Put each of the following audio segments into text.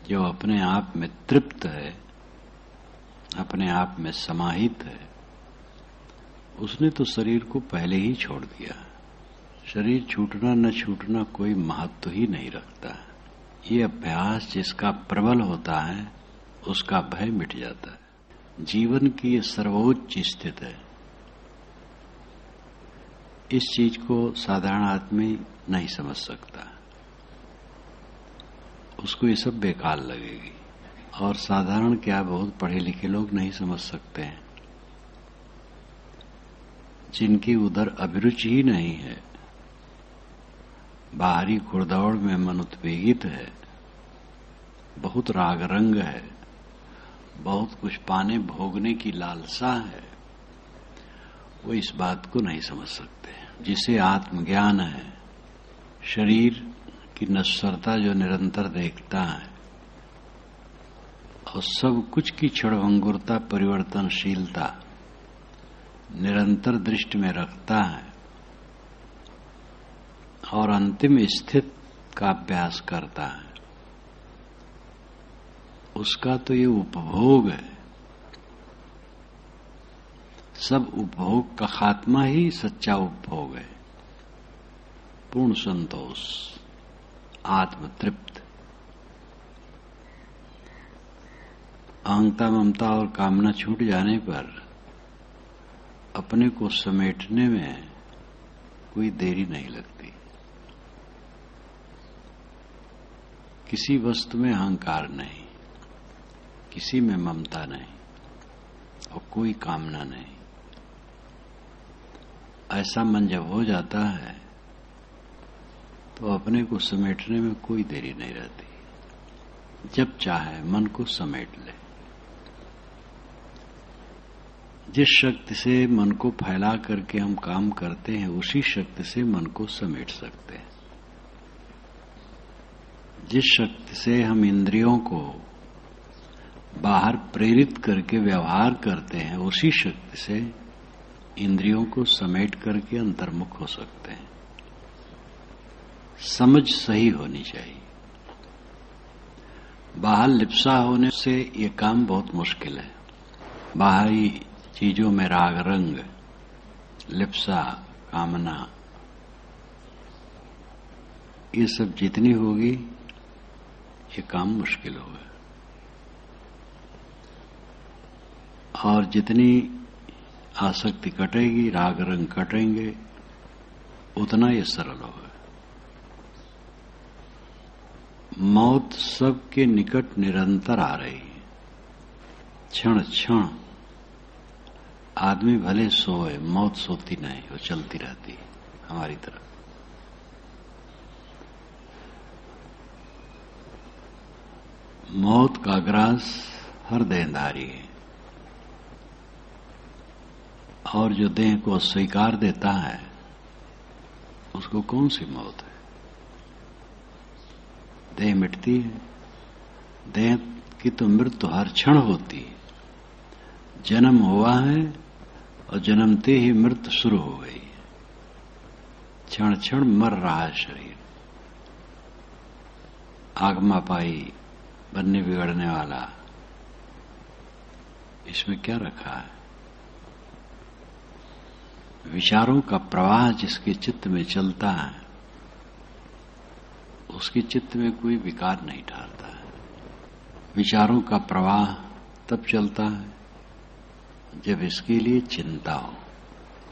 जो अपने आप में तृप्त है, अपने आप में समाहित है, उसने तो शरीर को पहले ही छोड़ दिया। शरीर छूटना न छूटना कोई महत्व ही नहीं रखता। ये अभ्यास जिसका प्रबल होता है उसका भय मिट जाता है। जीवन की ये सर्वोच्च स्थिति है। इस चीज को साधारण आदमी नहीं समझ सकता, उसको ये सब बेकार लगेगी। और साधारण क्या, बहुत पढ़े लिखे लोग नहीं समझ सकते हैं, जिनकी उधर अभिरुचि ही नहीं है, बाहरी घुड़दौड़ में मन उत्वेगित है, बहुत राग रंग है, बहुत कुछ पाने भोगने की लालसा है, वो इस बात को नहीं समझ सकते। जिसे आत्मज्ञान है, शरीर की नश्वरता जो निरंतर देखता है और सब कुछ की क्षणभंगुरता, परिवर्तनशीलता निरंतर दृष्टि में रखता है और अंतिम स्थिति का अभ्यास करता है, उसका तो ये उपभोग है। सब उपभोग का खात्मा ही सच्चा उपभोग है। पूर्ण संतोष, आत्मतृप्त। अहंता, ममता और कामना छूट जाने पर अपने को समेटने में कोई देरी नहीं लगती। किसी वस्तु में अहंकार नहीं, किसी में ममता नहीं और कोई कामना नहीं। ऐसा मन जब हो जाता है तो अपने को समेटने में कोई देरी नहीं रहती। जब चाहे मन को समेट ले। जिस शक्ति से मन को फैला करके हम काम करते हैं, उसी शक्ति से मन को समेट सकते हैं। जिस शक्ति से हम इंद्रियों को बाहर प्रेरित करके व्यवहार करते हैं, उसी शक्ति से इंद्रियों को समेट करके अंतर्मुख हो सकते हैं। समझ सही होनी चाहिए। बाहर लिप्सा होने से ये काम बहुत मुश्किल है। बाहरी चीजों में राग रंग, लिप्सा, कामना, ये सब जितनी होगी ये काम मुश्किल होगा। और जितनी आसक्ति कटेगी, राग रंग कटेंगे, उतना ये सरल होगा। मौत सबके निकट निरंतर आ रही है। क्षण क्षण आदमी भले सोए, मौत सोती नहीं, वो चलती रहती है हमारी तरफ। मौत का ग्रास हर देहधारी है और जो देह को स्वीकार देता है उसको कौन सी मौत है? देह मिटती है, देह की तो मृत्यु हर क्षण होती है। जन्म हुआ है और जन्मते ही मृत्यु शुरू हो गई है। क्षण क्षण मर रहा है शरीर। आगमा पाई बनने बिगड़ने वाला, इसमें क्या रखा है? विचारों का प्रवाह जिसके चित्त में चलता है, उसके चित्त में कोई विकार नहीं ठहरता है। विचारों का प्रवाह तब चलता है जब इसके लिए चिंता हो।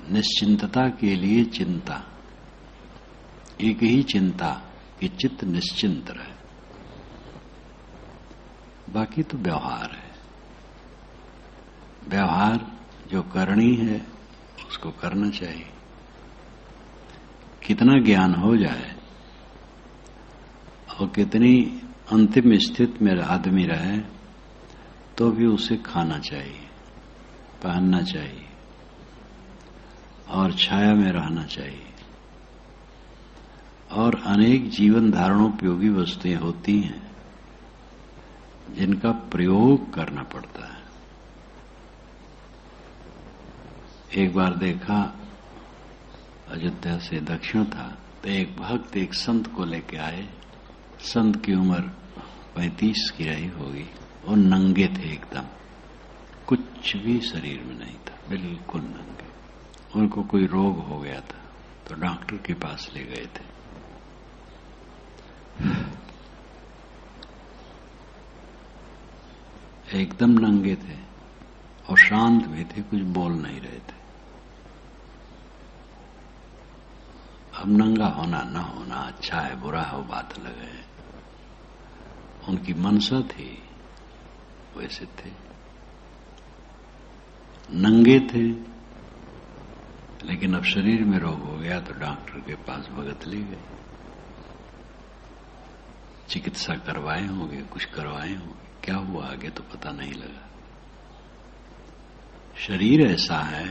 निश्चिंतता के लिए चिंता, एक ही चिंता कि चित्त निश्चिंत रहे। बाकी तो व्यवहार है। व्यवहार जो करनी है उसको करना चाहिए। कितना ज्ञान हो जाए और कितनी अंतिम स्थिति में आदमी रहे तो भी उसे खाना चाहिए, पहनना चाहिए और छाया में रहना चाहिए। और अनेक जीवन धारणोपयोगी वस्तुएं होती हैं जिनका प्रयोग करना पड़ता है। एक बार देखा, अयोध्या से दक्षिण था, तो एक भक्त एक संत को लेके आए। संत की उम्र 35 की रही होगी, वो नंगे थे एकदम, कुछ भी शरीर में नहीं था, बिल्कुल नंगे। उनको कोई रोग हो गया था तो डॉक्टर के पास ले गए थे। एकदम नंगे थे और शांत भी थे, कुछ बोल नहीं रहे थे। अब नंगा होना न होना अच्छा है बुरा है वो बात अलग है, उनकी मनसा थी, वैसे थे, नंगे थे। लेकिन अब शरीर में रोग हो गया तो डॉक्टर के पास भगत ले गए। चिकित्सा करवाए होंगे, कुछ करवाए होंगे, क्या हुआ आगे तो पता नहीं लगा। शरीर ऐसा है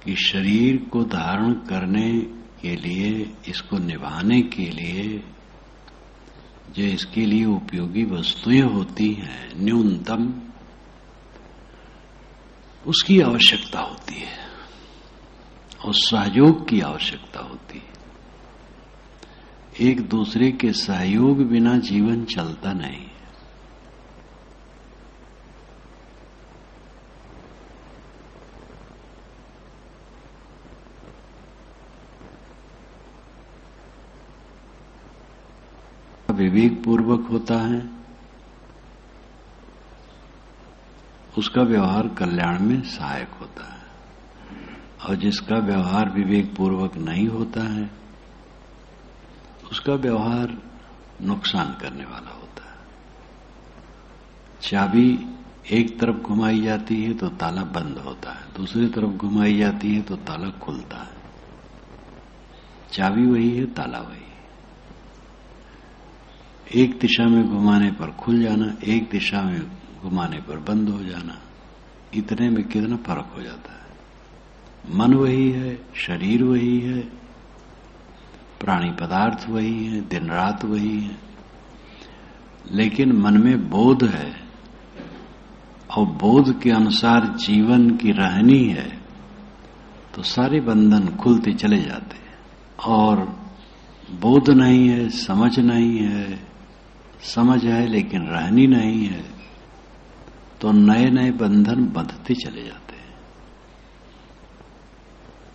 कि शरीर को धारण करने के लिए, इसको निभाने के लिए जो इसके लिए उपयोगी वस्तुएं होती हैं, न्यूनतम उसकी आवश्यकता होती है और सहयोग की आवश्यकता होती है। एक दूसरे के सहयोग बिना जीवन चलता नहीं। विवेक पूर्वक होता है, उसका व्यवहार कल्याण में सहायक होता है, और जिसका व्यवहार विवेक पूर्वक नहीं होता है उसका व्यवहार नुकसान करने वाला होता है। चाबी एक तरफ घुमाई जाती है तो ताला बंद होता है, दूसरी तरफ घुमाई जाती है तो ताला खुलता है। चाबी वही है, ताला वही है। एक दिशा में घुमाने पर खुल जाना, एक दिशा में घुमाने पर बंद हो जाना, इतने में कितना फर्क हो जाता है। मन वही है, शरीर वही है, प्राणी पदार्थ वही है, दिन रात वही है, लेकिन मन में बोध है और बोध के अनुसार जीवन की रहनी है तो सारे बंधन खुलते चले जाते हैं। और बोध नहीं है, समझ नहीं है, समझ है लेकिन रहनी नहीं है तो नए नए बंधन बंधते चले जाते हैं।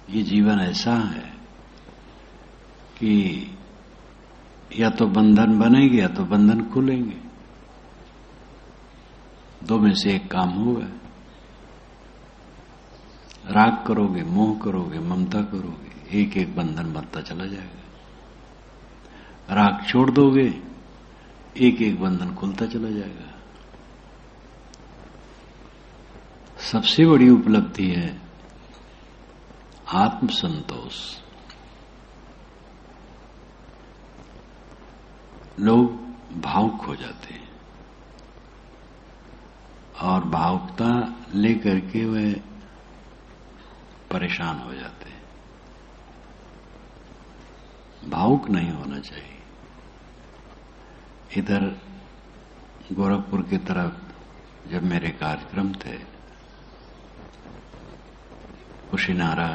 ये जीवन ऐसा है कि या तो बंधन बनेंगे या तो बंधन खुलेंगे, दो में से एक काम होगा। राग करोगे, मोह करोगे, ममता करोगे, एक एक बंधन बनता चला जाएगा। राग छोड़ दोगे, एक एक बंधन खुलता चला जाएगा। सबसे बड़ी उपलब्धि है आत्मसंतोष। लोग भावुक हो जाते हैं और भावुकता लेकर के वे परेशान हो जाते हैं। भावुक नहीं होना चाहिए। इधर गोरखपुर की तरफ जब मेरे कार्यक्रम थे, कुशीनारा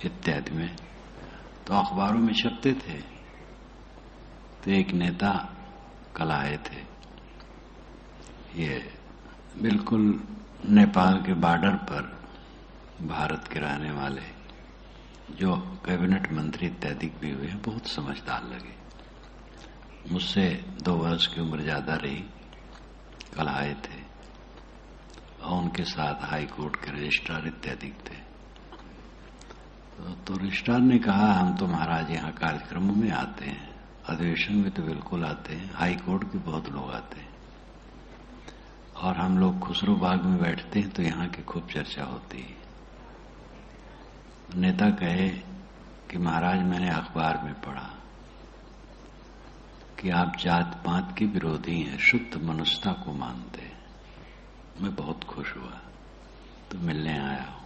इत्यादि में, तो अखबारों में छपते थे। तो एक नेता कल आए थे, ये बिल्कुल नेपाल के बॉर्डर पर भारत के रहने वाले, जो कैबिनेट मंत्री इत्यादि भी हुए हैं, बहुत समझदार लगे। मुझसे 2 वर्ष की उम्र ज्यादा रही। कल आए थे और उनके साथ हाई कोर्ट के रजिस्ट्रार इत्यादि थे। तो रजिस्ट्रार ने कहा, हम तो महाराज यहाँ कार्यक्रमों में आते हैं, अधिवेशन में तो बिल्कुल आते हैं, हाई कोर्ट के बहुत लोग आते हैं, और हम लोग खुसरो बाग में बैठते हैं तो यहाँ की खूब चर्चा होती है। नेता कहे कि महाराज मैंने अखबार में पढ़ा कि आप जात पात के विरोधी हैं, शुद्ध मनुष्यता को मानते हैं। मैं बहुत खुश हुआ तो मिलने आया हूं।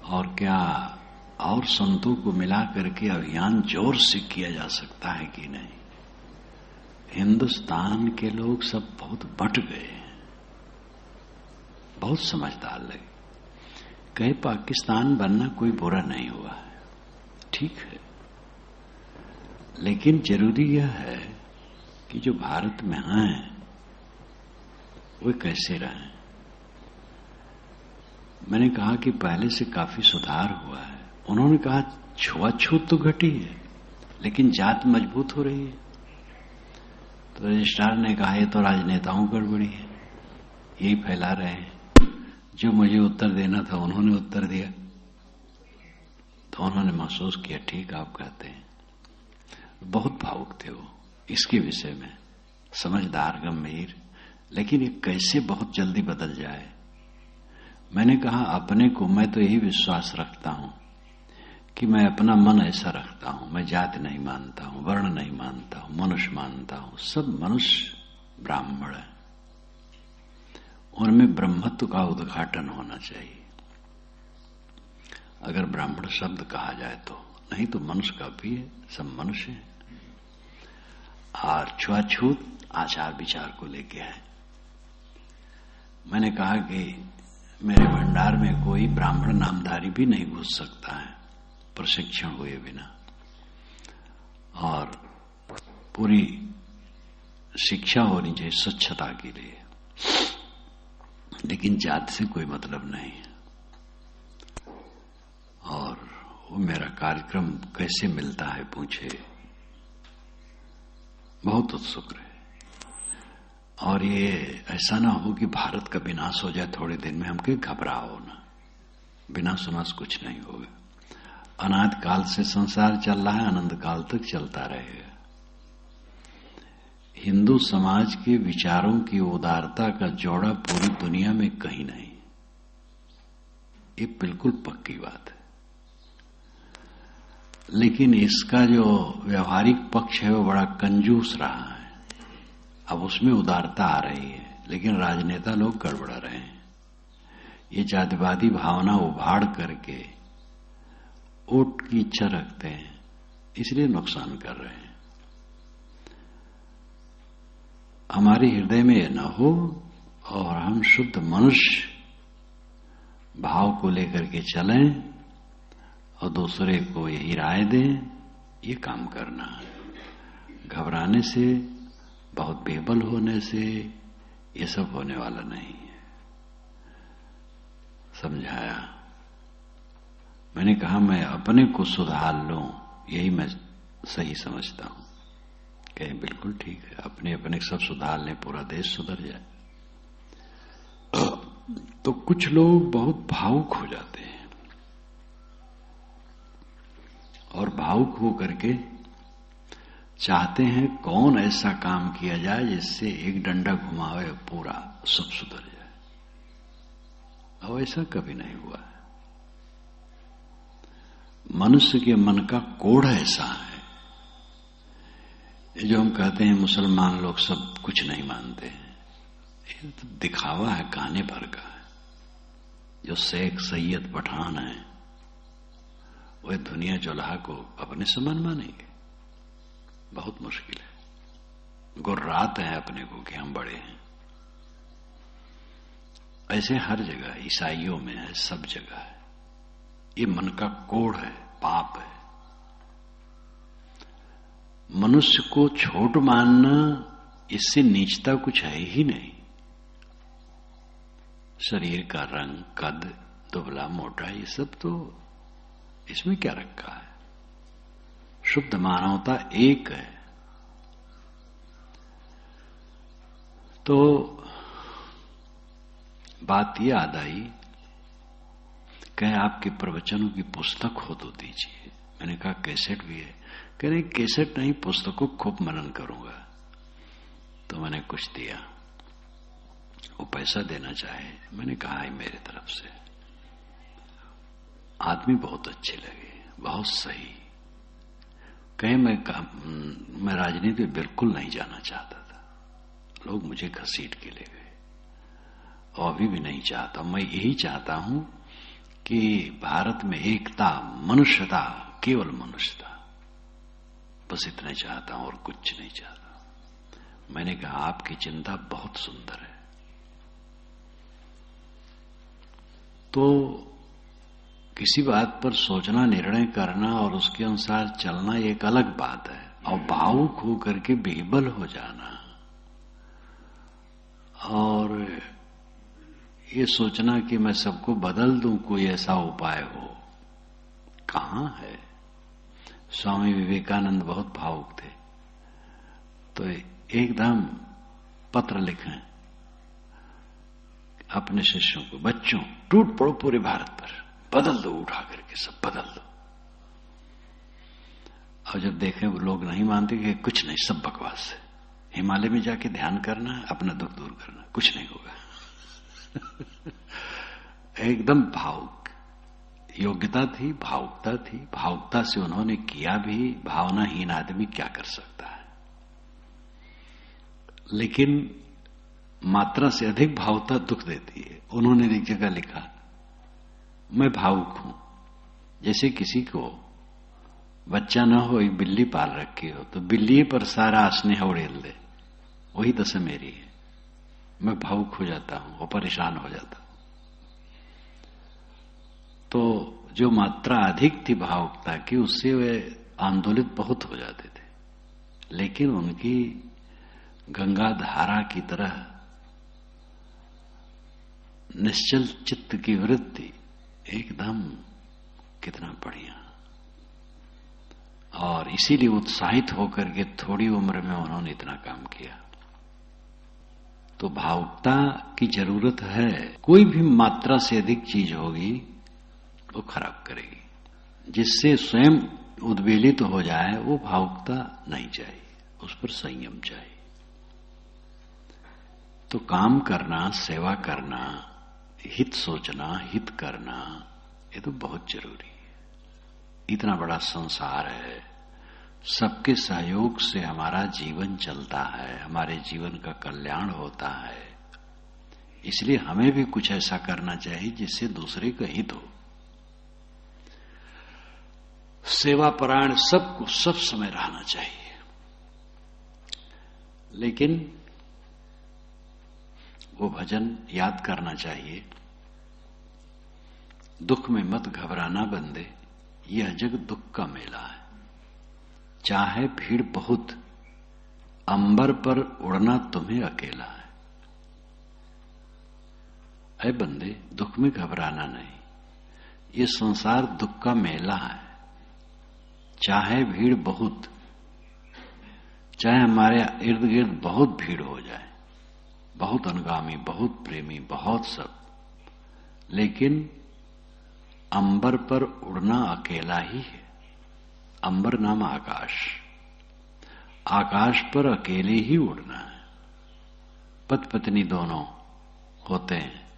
और क्या और संतों को मिला करके अभियान जोर से किया जा सकता है कि नहीं? हिंदुस्तान के लोग सब बहुत बट गए हैं, बहुत समझदार लगे। कहे पाकिस्तान बनना कोई बुरा नहीं हुआ है, ठीक है, लेकिन जरूरी यह है कि जो भारत में हैं वे कैसे रहें। मैंने कहा कि पहले से काफी सुधार हुआ है। उन्होंने कहा छुआछूत तो घटी है लेकिन जात मजबूत हो रही है। तो रजिस्ट्रार ने कहा ये तो राजनेताओं गड़बड़ी है, यही फैला रहे हैं। जो मुझे उत्तर देना था उन्होंने उत्तर दिया। तो उन्होंने महसूस किया ठीक आप कहते हैं। बहुत भावुक थे वो इसके विषय में, समझदार गंभीर, लेकिन ये कैसे बहुत जल्दी बदल जाए। मैंने कहा अपने को मैं तो यही विश्वास रखता हूं कि मैं अपना मन ऐसा रखता हूं, मैं जाति नहीं मानता हूं, वर्ण नहीं मानता हूं, मनुष्य मानता हूं। सब मनुष्य ब्राह्मण है, उनमें ब्रह्मत्व का उद्घाटन होना चाहिए। अगर ब्राह्मण शब्द कहा जाए तो, नहीं तो मनुष्य का भी है, सब मनुष्य है। और छुआछूत आचार विचार को लेके है। मैंने कहा कि मेरे भंडार में कोई ब्राह्मण नामधारी भी नहीं घुस सकता है प्रशिक्षण हुए बिना, और पूरी शिक्षा होनी चाहिए स्वच्छता के लिए, लेकिन जाति से कोई मतलब नहीं है। और वो मेरा कार्यक्रम कैसे मिलता है पूछे, बहुत उत्सुक रहे। और ये ऐसा ना हो कि भारत का विनाश हो जाए थोड़े दिन में, हमके घबराओ ना, विनाश उनाश कुछ नहीं होगा। अनाद काल से संसार चल रहा है, अनंत काल तक चलता रहेगा। हिंदू समाज के विचारों की उदारता का जोड़ा पूरी दुनिया में कहीं नहीं, ये बिल्कुल पक्की बात है। लेकिन इसका जो व्यवहारिक पक्ष है वो बड़ा कंजूस रहा है। अब उसमें उदारता आ रही है, लेकिन राजनेता लोग गड़बड़ा रहे हैं। ये जातिवादी भावना उभाड़ करके वोट की इच्छा रखते हैं, इसलिए नुकसान कर रहे हैं। हमारे हृदय में यह न हो और हम शुद्ध मनुष्य भाव को लेकर के चलें और दूसरे को यही राय दें, ये काम करना है। घबराने से, बहुत बेबल होने से ये सब होने वाला नहीं है। समझाया। मैंने कहा मैं अपने को सुधार लूं, यही मैं सही समझता हूं। कहे बिल्कुल ठीक है, अपने अपने सब सुधार लें, पूरा देश सुधर जाए। तो कुछ लोग बहुत भावुक हो जाते हैं और भावुक हो करके चाहते हैं कौन ऐसा काम किया जाए जिससे एक डंडा घुमावे पूरा सब सुधर जाए। और ऐसा कभी नहीं हुआ है। मनुष्य के मन का कोढ़ ऐसा है। जो हम कहते हैं मुसलमान लोग सब कुछ नहीं मानते हैं, ये तो दिखावा है, गाने भर का है। जो शेख सैयद पठान है वह दुनिया जुल्हा को अपने समान मानेंगे, बहुत मुश्किल है। गुर्राते हैं अपने को कि हम बड़े हैं। ऐसे हर जगह, ईसाइयों में है, सब जगह है। ये मन का कोढ़ है, पाप है। मनुष्य को छोट मानना, इससे नीचता कुछ है ही नहीं। शरीर का रंग, कद, दुबला मोटा, ये सब तो इसमें क्या रखा है। शुद्ध मानवता एक है। तो बात ये याद आई, कहे आपके प्रवचनों की पुस्तक हो तो दीजिए। मैंने कहा कैसेट भी है। कह रहे कैसेट नहीं, पुस्तकों खूब मनन करूंगा। तो मैंने कुछ दिया। वो पैसा देना चाहे, मैंने कहा है मेरे तरफ से। आदमी बहुत अच्छे लगे, बहुत सही। कहे मैं राजनीति में बिल्कुल नहीं जाना चाहता था, लोग मुझे घसीट के ले गए, और अभी भी नहीं चाहता। मैं यही चाहता हूं कि भारत में एकता, मनुष्यता, केवल मनुष्यता, बस इतना चाहता हूं और कुछ नहीं चाहता। मैंने कहा आपकी चिंता बहुत सुंदर है। तो किसी बात पर सोचना, निर्णय करना और उसके अनुसार चलना एक अलग बात है। और भावुक होकर के बेबल हो जाना और ये सोचना कि मैं सबको बदल दूं, कोई ऐसा उपाय हो, कहां है। स्वामी विवेकानंद बहुत भावुक थे, तो एकदम पत्र लिखें अपने शिष्यों को, बच्चों टूट पड़ो पूरे भारत पर, बदल दो, उठा करके सब बदल दो। और जब देखें वो लोग नहीं मानते कि कुछ नहीं, सब बकवास है, हिमालय में जाके ध्यान करना है, अपना दुख दूर करना, कुछ नहीं होगा। एकदम भावुक योग्यता थी, भावुकता थी, भावुकता से उन्होंने किया भी। भावनाहीन आदमी क्या कर सकता है। लेकिन मात्रा से अधिक भावुकता दुख देती है। उन्होंने एक जगह लिखा, मैं भावुक हूं। जैसे किसी को बच्चा ना हो, एक बिल्ली पाल रखी हो, तो बिल्ली पर सारा स्नेह उड़ेल दे, वही दशा मेरी है। मैं भावुक हो जाता हूं और परेशान हो जाता हूं। तो जो मात्रा अधिक थी भावुकता की, उससे वे आंदोलित बहुत हो जाते थे। लेकिन उनकी गंगा धारा की तरह निश्चल चित्त की वृत्ति एकदम कितना बढ़िया। और इसीलिए उत्साहित होकर के थोड़ी उम्र में उन्होंने इतना काम किया। तो भावुकता की जरूरत है। कोई भी मात्रा से अधिक चीज होगी वो खराब करेगी। जिससे स्वयं उद्वेलित हो जाए वो भावुकता नहीं चाहिए, उस पर संयम चाहिए। तो काम करना, सेवा करना, हित सोचना, हित करना, ये तो बहुत जरूरी है। इतना बड़ा संसार है, सबके सहयोग से हमारा जीवन चलता है, हमारे जीवन का कल्याण होता है। इसलिए हमें भी कुछ ऐसा करना चाहिए जिससे दूसरे का हित हो। सेवापरायण सबको सब समय रहना चाहिए। लेकिन वो भजन याद करना चाहिए, दुख में मत घबराना बंदे, यह जग दुख का मेला है। चाहे भीड़ बहुत, अंबर पर उड़ना तुम्हें अकेला है। ऐ बंदे, दुख में घबराना नहीं, ये संसार दुख का मेला है। चाहे भीड़ बहुत, चाहे हमारे इर्द गिर्द बहुत भीड़ हो जाए, बहुत अनुगामी, बहुत प्रेमी, बहुत सब, लेकिन अंबर पर उड़ना अकेला ही है। अंबर नाम आकाश, आकाश पर अकेले ही उड़ना है। पति पत्नी दोनों होते हैं,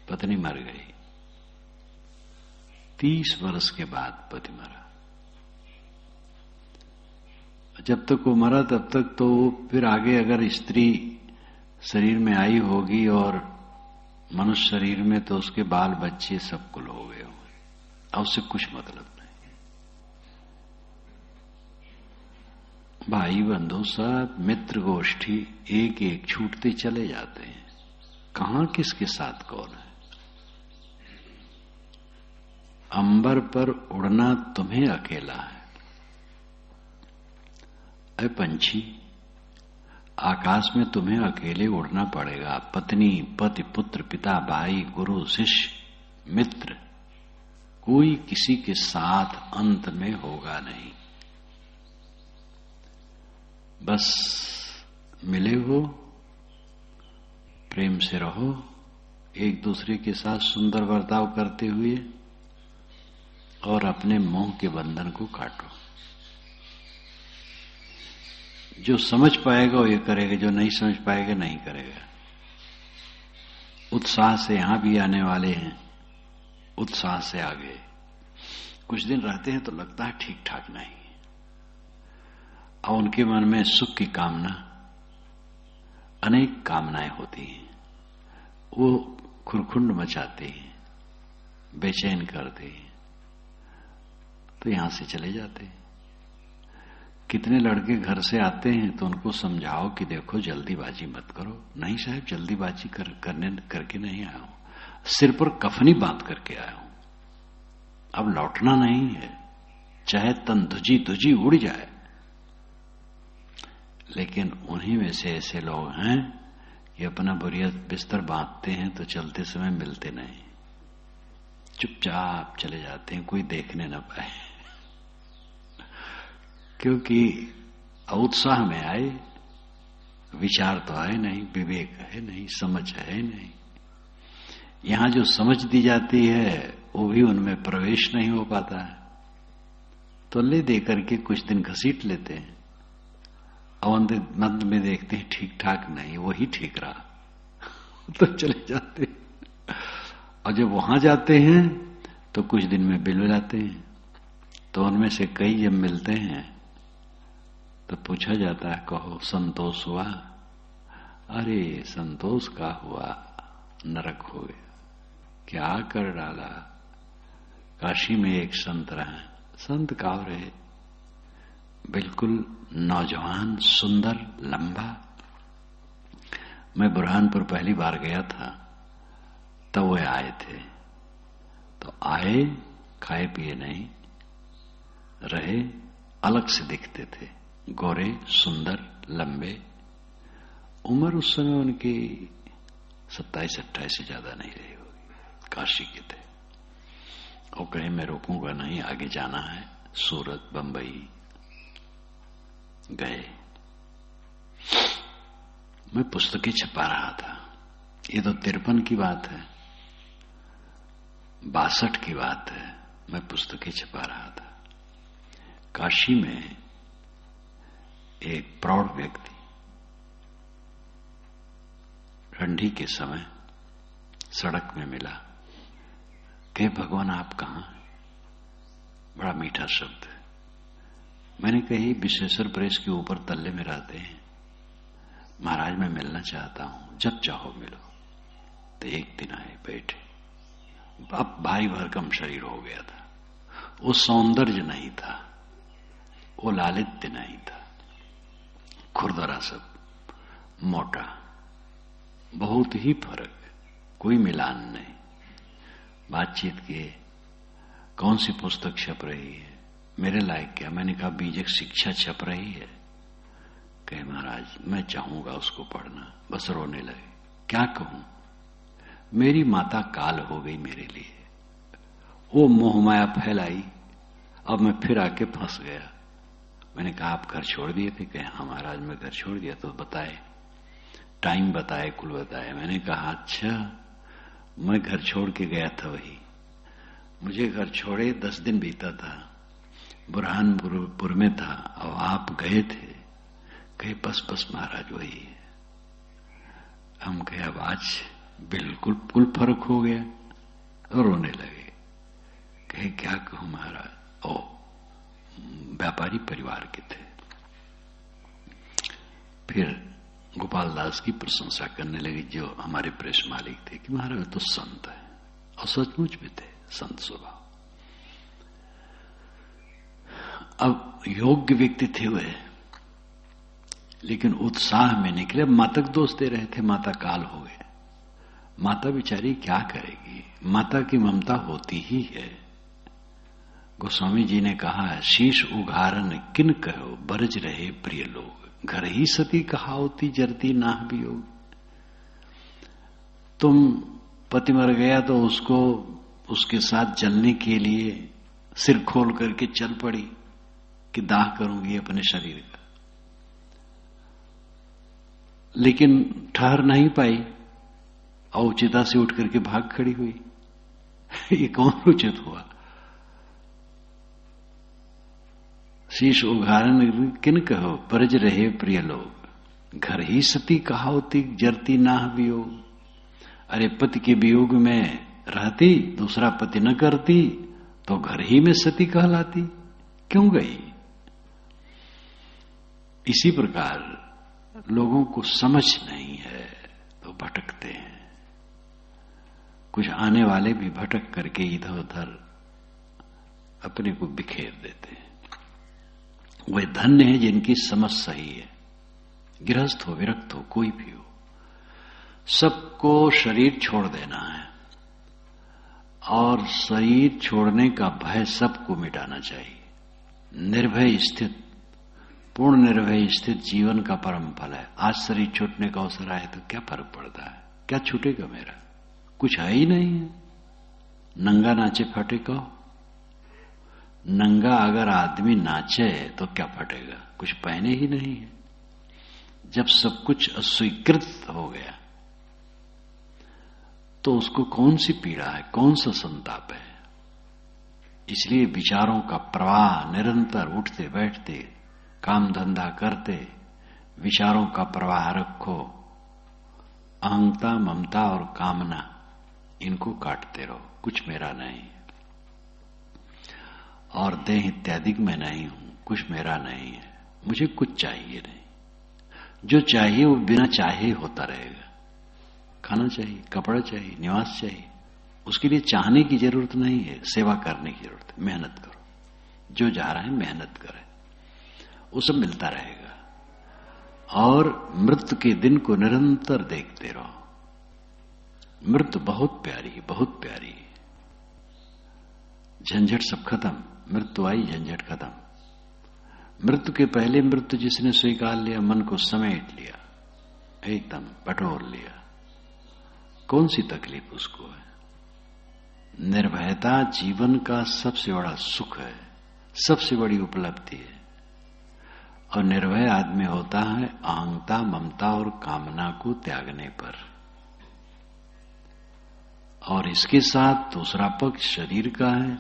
पत्नी मर गई, 30 वर्ष के बाद पति मरा। जब तक वो मरा तब तक तो फिर आगे अगर स्त्री शरीर में आई होगी और मनुष्य शरीर में, तो उसके बाल बच्चे सब कुल हो गए होंगे, और उससे कुछ मतलब नहीं। भाई बंधु सब, मित्र गोष्ठी एक एक छूटते चले जाते हैं। कहां किसके साथ कौन है। अंबर पर उड़ना तुम्हें अकेला है। ऐ पंछी, आकाश में तुम्हें अकेले उड़ना पड़ेगा। पत्नी, पति, पुत्र, पिता, भाई, गुरु, शिष्य, मित्र, कोई किसी के साथ अंत में होगा नहीं। बस मिले हो, प्रेम से रहो, एक दूसरे के साथ सुंदर बर्ताव करते हुए, और अपने मोह के बंधन को काटो। जो समझ पाएगा वो ये करेगा, जो नहीं समझ पाएगा नहीं करेगा। उत्साह से यहां भी आने वाले हैं, उत्साह से आगे कुछ दिन रहते हैं तो लगता है ठीक ठाक नहीं, और उनके मन में सुख की कामना, अनेक कामनाएं होती हैं, वो खुरखुंड मचाते हैं, बेचैन करते हैं, तो यहां से चले जाते हैं। कितने लड़के घर से आते हैं तो उनको समझाओ कि देखो जल्दीबाजी मत करो। नहीं साहब, जल्दीबाजी करके नहीं आया हूं, सिर पर कफनी बांध करके आया हूं, अब लौटना नहीं है, चाहे तन धुजी धुजी उड़ जाए, लेकिन उन्हीं में से ऐसे लोग हैं कि अपना बुरिया बिस्तर बांधते हैं तो चलते समय मिलते नहीं, चुपचाप चले जाते हैं, कोई देखने न पाए, क्योंकि उत्साह में आए, विचार तो आए नहीं, विवेक है नहीं, समझ है नहीं। यहां जो समझ दी जाती है वो भी उनमें प्रवेश नहीं हो पाता है, तो ले दे करके कुछ दिन घसीट लेते हैं, और अंत में देखते हैं ठीक ठाक नहीं, वही ठीक रहा तो चले जाते हैं। और जब वहां जाते हैं तो कुछ दिन में बिल जाते हैं, तो उनमें से कई जब मिलते हैं तो पूछा जाता है, कहो संतोष हुआ? अरे संतोष का हुआ, नरक हो गया, क्या कर डाला। काशी में एक संत रहे, संत का रहे, बिल्कुल नौजवान, सुंदर, लंबा। मैं बुरहानपुर पहली बार गया था तब वो आए थे, तो आए, खाए पिए नहीं रहे, अलग से दिखते थे, गोरे, सुंदर, लंबे। उम्र उस समय उनकी 27-28 से ज्यादा नहीं रही होगी। काशी के थे। और कहे मैं रोकूंगा नहीं, आगे जाना है, सूरत, बंबई गए। मैं पुस्तकें छपा रहा था, ये तो 53 की बात है, 62 की बात है, मैं पुस्तकें छपा रहा था। काशी में एक प्रौढ़ व्यक्ति ठंडी के समय सड़क में मिला, कहे भगवान आप कहां हैं? बड़ा मीठा शब्द है। मैंने कही विश्वेश्वर प्रेस के ऊपर तल्ले में रहते हैं, महाराज मैं मिलना चाहता हूं, जब चाहो मिलो। तो एक दिन आए, बैठे, अब भारी भरकम शरीर हो गया था, वो सौंदर्य नहीं था, वो लालित्य नहीं था, खुरदरा सब, मोटा, बहुत ही फर्क, कोई मिलान नहीं। बातचीत किए, कौन सी पुस्तक छप रही है, मेरे लायक क्या? मैंने कहा बीजक शिक्षा छप रही है। कहे महाराज मैं चाहूंगा उसको पढ़ना। बस रोने लगे। क्या कहूं, मेरी माता काल हो गई मेरे लिए, वो मोह माया फैलाई, अब मैं फिर आके फंस गया। मैंने कहा आप घर छोड़ दिए थे? कहे हाँ महाराज मैं घर छोड़ दिया। तो बताए, टाइम बताए, कुल बताए। मैंने कहा अच्छा, मैं घर छोड़ के गया था, वही मुझे घर छोड़े 10 दिन बीता था, बुरहानपुर में था और आप गए थे। कहे बस महाराज वही है। हम कहे अब आज बिल्कुल कुल फर्क हो गया, और रोने लगे। कहे क्या कहूं महाराज, ओ व्यापारी परिवार के थे। फिर गोपाल दास की प्रशंसा करने लगे जो हमारे प्रेस मालिक थे, कि महाराज तो संत है, और सचमुच भी थे, संत स्वभाव। अब योग्य व्यक्ति थे वे, लेकिन उत्साह में निकले। मातक दोष दे रहे थे, माता काल हो गए। माता बेचारी क्या करेगी, माता की ममता होती ही है। गोस्वामी जी ने कहा है, शीश उघारन किन कहो, बरज रहे प्रिय लोग, घर ही सती कहावती जरती नाह वियोग। तुम पति मर गया तो उसको उसके साथ जलने के लिए सिर खोल करके चल पड़ी कि दाह करूंगी अपने शरीर का, लेकिन ठहर नहीं पाई और उचिता से उठ करके भाग खड़ी हुई। ये कौन उचित हुआ? शीश उघारन किन कहो, परज रहे प्रिय लोग, घर ही सती कहावती जरती नाह वियोग। अरे पति के वियोग में रहती, दूसरा पति न करती तो घर ही में सती कहलाती, क्यों गई? इसी प्रकार लोगों को समझ नहीं है तो भटकते हैं। कुछ आने वाले भी भटक करके इधर उधर अपने को बिखेर देते हैं। वे धन्य है जिनकी समझ सही है। गृहस्थ हो, विरक्त हो, कोई भी हो, सबको शरीर छोड़ देना है, और शरीर छोड़ने का भय सबको मिटाना चाहिए। निर्भय स्थित पूर्ण निर्भय स्थित जीवन का परम फल है। आज शरीर छूटने का अवसर आए तो क्या फर्क पड़ता है? क्या छूटेगा मेरा? कुछ है ही नहीं है। नंगा नाचे फटे कहो। नंगा अगर आदमी नाचे तो क्या फटेगा? कुछ पहने ही नहीं है। जब सब कुछ अस्वीकृत हो गया तो उसको कौन सी पीड़ा है, कौन सा संताप है? इसलिए विचारों का प्रवाह निरंतर उठते बैठते, काम धंधा करते विचारों का प्रवाह रखो। अहंता, ममता और कामना, इनको काटते रहो। कुछ मेरा नहीं और देह इत्यादि मैं नहीं हूं, कुछ मेरा नहीं है, मुझे कुछ चाहिए नहीं। जो चाहिए वो बिना चाहे होता रहेगा। खाना चाहिए, कपड़ा चाहिए, निवास चाहिए, उसके लिए चाहने की जरूरत नहीं है, सेवा करने की जरूरत है। मेहनत करो, जो जा रहा है मेहनत करे, वो सब मिलता रहेगा। और मृत्यु के दिन को निरंतर देखते रहो। मृत्यु बहुत प्यारी है, बहुत प्यारी है। झंझट सब खत्म, मृत्यु आई, झंझट खत्म। मृत्यु के पहले मृत्यु जिसने स्वीकार लिया, मन को समेट लिया, एकदम बटोर लिया, कौन सी तकलीफ उसको है? निर्भयता जीवन का सबसे बड़ा सुख है, सबसे बड़ी उपलब्धि है। और निर्भय आदमी होता है अहंता, ममता और कामना को त्यागने पर। और इसके साथ दूसरा पक्ष शरीर का है,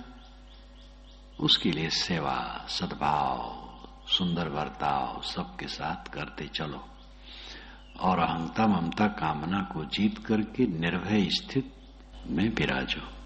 उसके लिए सेवा, सद्भाव, सुंदर बर्ताव सबके साथ करते चलो। और अहंता, ममता, कामना को जीत करके निर्भय स्थित में विराजो।